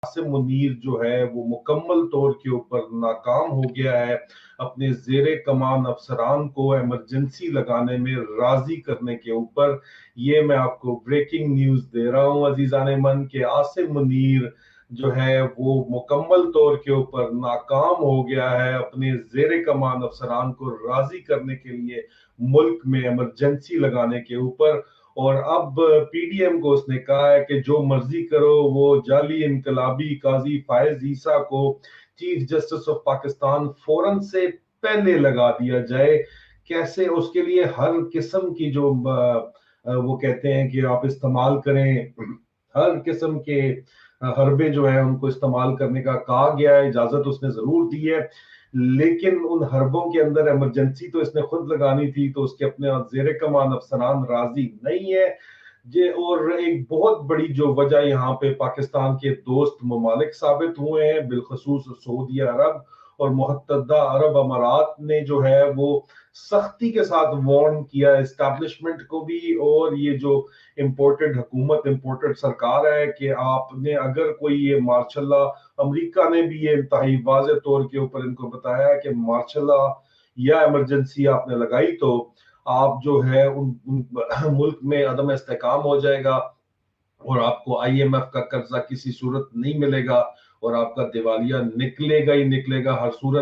आसिम मुनीर जो है वो मुकम्मल तौर के ऊपर नाकाम हो गया है अपने ज़ेरे कमान अफसरान को इमरजेंसी लगाने में राजी करने के ऊपर। ये मैं आपको ब्रेकिंग न्यूज़ दे रहा हूँ अजीज़ान मन के आसिम मुनीर जो है वो मुकम्मल तौर के ऊपर नाकाम हो गया है अपने ज़ेरे कमान अफसरान को राजी करने के लिए मुल्क में इमरजेंसी लगाने के ऊपर। और अब पीडीएम को उसने कहा है कि जो मर्जी करो, वो जाली इनकलाबी काजी फायज ईसा को चीफ जस्टिस ऑफ पाकिस्तान फौरन से पहले लगा दिया जाए। कैसे? उसके लिए हर किस्म की जो वो कहते हैं कि आप इस्तेमाल करें, हर किस्म के हरबे जो है उनको इस्तेमाल करने का कहा गया है, इजाजत उसने जरूर दी है, लेकिन उन हरबों के अंदर इमरजेंसी तो इसने खुद लगानी थी, तो उसके अपने ज़ेरे कमान अफसरान राजी नहीं है। और एक बहुत बड़ी जो वजह यहाँ पे पाकिस्तान के दोस्त ममालिक साबित हुए हैं, बिलखसूस सऊदी अरब और मुत्तहदा अरब अमारात ने जो है वो सख्ती के साथ वार्न किया एस्टैब्लिशमेंट को भी, और ये जो इम्पोर्टेड हुकूमत, इम्पोर्टेड सरकार है, कि आपने अगर कोई ये मार्शल लॉ, अमेरिका ने भी ये इंतहाई वाज़ेह तौर के ऊपर इनको बताया है कि मार्शल लॉ या इमरजेंसी आपने लगाई तो आप जो है उन मुल्क में अदम इस्तेकाम हो जाएगा, और आपको आईएमएफ का कर्जा किसी सूरत नहीं मिलेगा, और आपका दिवालिया निकलेगा ही निकलेगा हर सूरत।